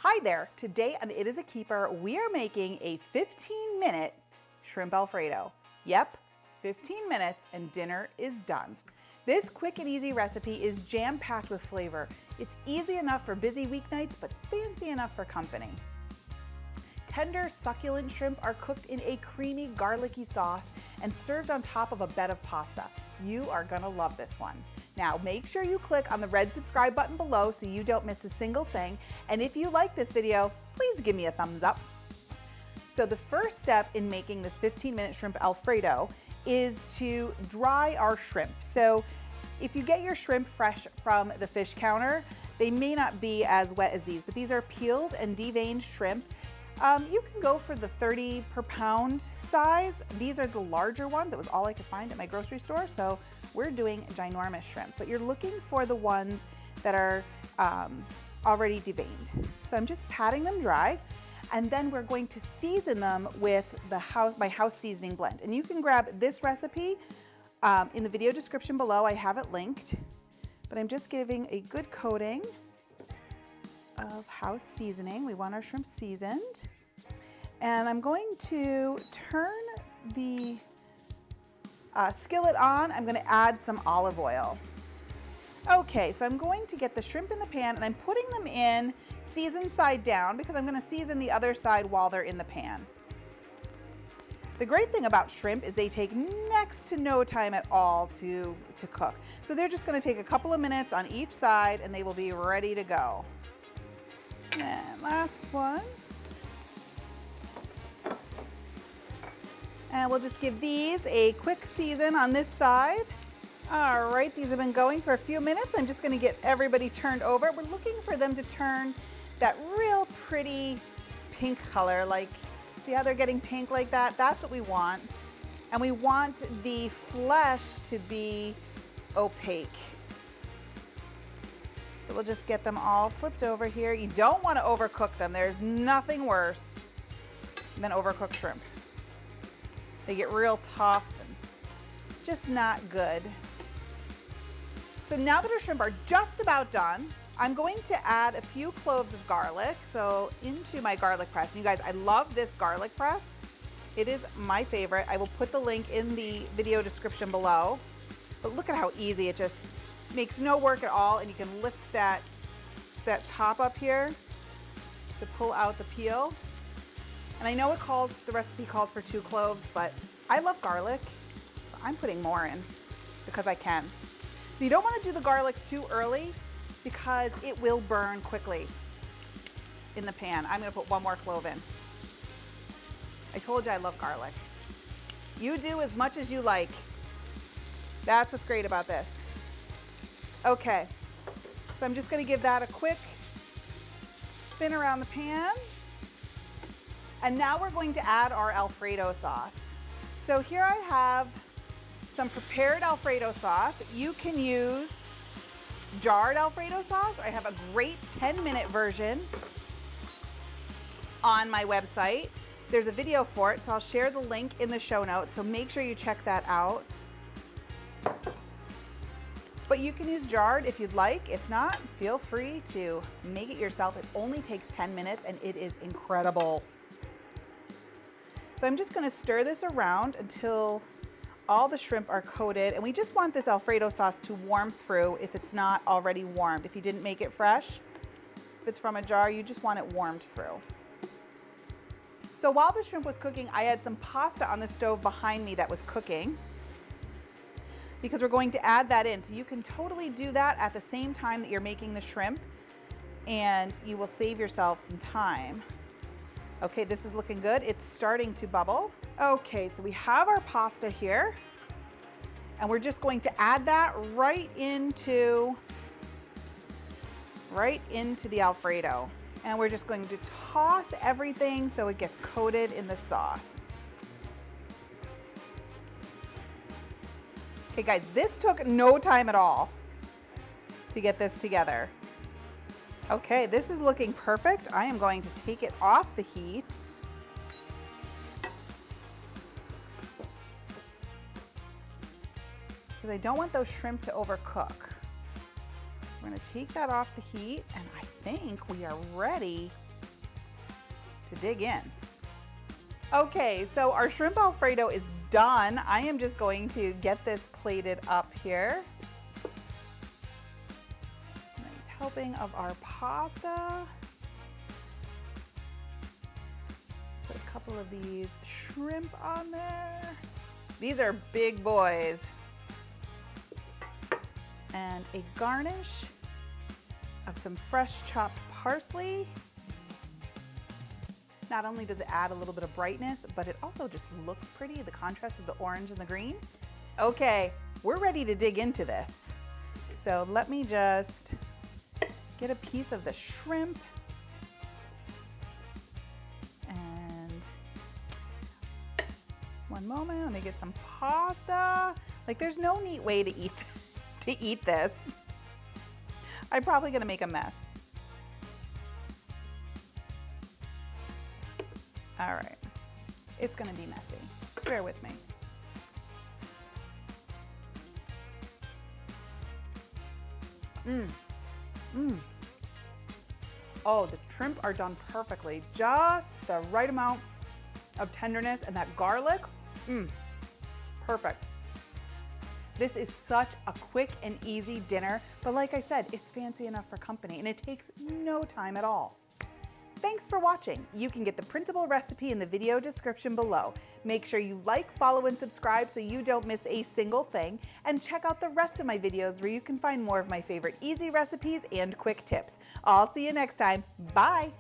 Hi there, today on It Is a Keeper, we are making a 15-minute shrimp Alfredo. Yep, 15 minutes and dinner is done. This quick and easy recipe is jam-packed with flavor. It's easy enough for busy weeknights, but fancy enough for company. Tender, succulent shrimp are cooked in a creamy, garlicky sauce and served on top of a bed of pasta. You are gonna love this one. Now, make sure you click on the red subscribe button below so you don't miss a single thing. And if you like this video, please give me a thumbs up. So the first step in making this 15-minute shrimp Alfredo is to dry our shrimp. So if you get your shrimp fresh from the fish counter, they may not be as wet as these, but these are peeled and deveined shrimp. You can go for the 30 per pound size. These are the larger ones. It was all I could find at my grocery store, so we're doing ginormous shrimp. But you're looking for the ones that are already deveined. So I'm just patting them dry, and then we're going to season them with my house seasoning blend. And you can grab this recipe in the video description below. I have it linked, but I'm just giving a good coating of house seasoning. We want our shrimp seasoned. And I'm going to turn the skillet on. I'm going to add some olive oil. Okay, so I'm going to get the shrimp in the pan and I'm putting them in seasoned side down because I'm going to season the other side while they're in the pan. The great thing about shrimp is they take next to no time at all to cook. So they're just going to take a couple of minutes on each side and they will be ready to go. And last one. And we'll just give these a quick season on this side. All right, these have been going for a few minutes. I'm just gonna get everybody turned over. We're looking for them to turn that real pretty pink color. Like, see how they're getting pink like that? That's what we want. And we want the flesh to be opaque. So we'll just get them all flipped over here. You don't want to overcook them. There's nothing worse than overcooked shrimp. They get real tough and just not good. So now that our shrimp are just about done, I'm going to add a few cloves of garlic. So into my garlic press. And you guys, I love this garlic press. It is my favorite. I will put the link in the video description below. But look at how easy it just makes no work at all, and you can lift that top up here to pull out the peel. And I know the recipe calls for 2 cloves, but I love garlic, so I'm putting more in because I can. So you don't want to do the garlic too early because it will burn quickly in the pan. I'm going to put 1 more clove in. I told you I love garlic. You do as much as you like. That's what's great about this. Okay, so I'm just going to give that a quick spin around the pan. And now we're going to add our Alfredo sauce. So here I have some prepared Alfredo sauce. You can use jarred Alfredo sauce, or I have a great 10-minute version on my website. There's a video for it, so I'll share the link in the show notes, so make sure you check that out. But you can use jarred if you'd like. If not, feel free to make it yourself. It only takes 10 minutes and it is incredible. So I'm just gonna stir this around until all the shrimp are coated, and we just want this Alfredo sauce to warm through if it's not already warmed. If you didn't make it fresh, if it's from a jar, you just want it warmed through. So while the shrimp was cooking, I had some pasta on the stove behind me that was cooking, because we're going to add that in. So you can totally do that at the same time that you're making the shrimp, and you will save yourself some time. Okay, this is looking good. It's starting to bubble. Okay, so we have our pasta here, and we're just going to add that right into the Alfredo. And we're just going to toss everything so it gets coated in the sauce. Okay guys, this took no time at all to get this together. Okay, this is looking perfect. I am going to take it off the heat. Because I don't want those shrimp to overcook. We're going to take that off the heat, and I think we are ready to dig in. Okay, so our shrimp Alfredo is done. I am just going to get this plated up here. Nice helping of our pasta. Put a couple of these shrimp on there. These are big boys. And a garnish of some fresh chopped parsley. Not only does it add a little bit of brightness, but it also just looks pretty, the contrast of the orange and the green. Okay, we're ready to dig into this. So let me just get a piece of the shrimp. And one moment, let me get some pasta. Like, there's no neat way to eat this. I'm probably gonna make a mess. All right, it's gonna be messy. Bear with me. Oh, the shrimp are done perfectly. Just the right amount of tenderness, and that garlic, perfect. This is such a quick and easy dinner, but like I said, it's fancy enough for company, and it takes no time at all. Thanks for watching. You can get the printable recipe in the video description below. Make sure you like, follow, and subscribe so you don't miss a single thing, and check out the rest of my videos where you can find more of my favorite easy recipes and quick tips. I'll see you next time. Bye.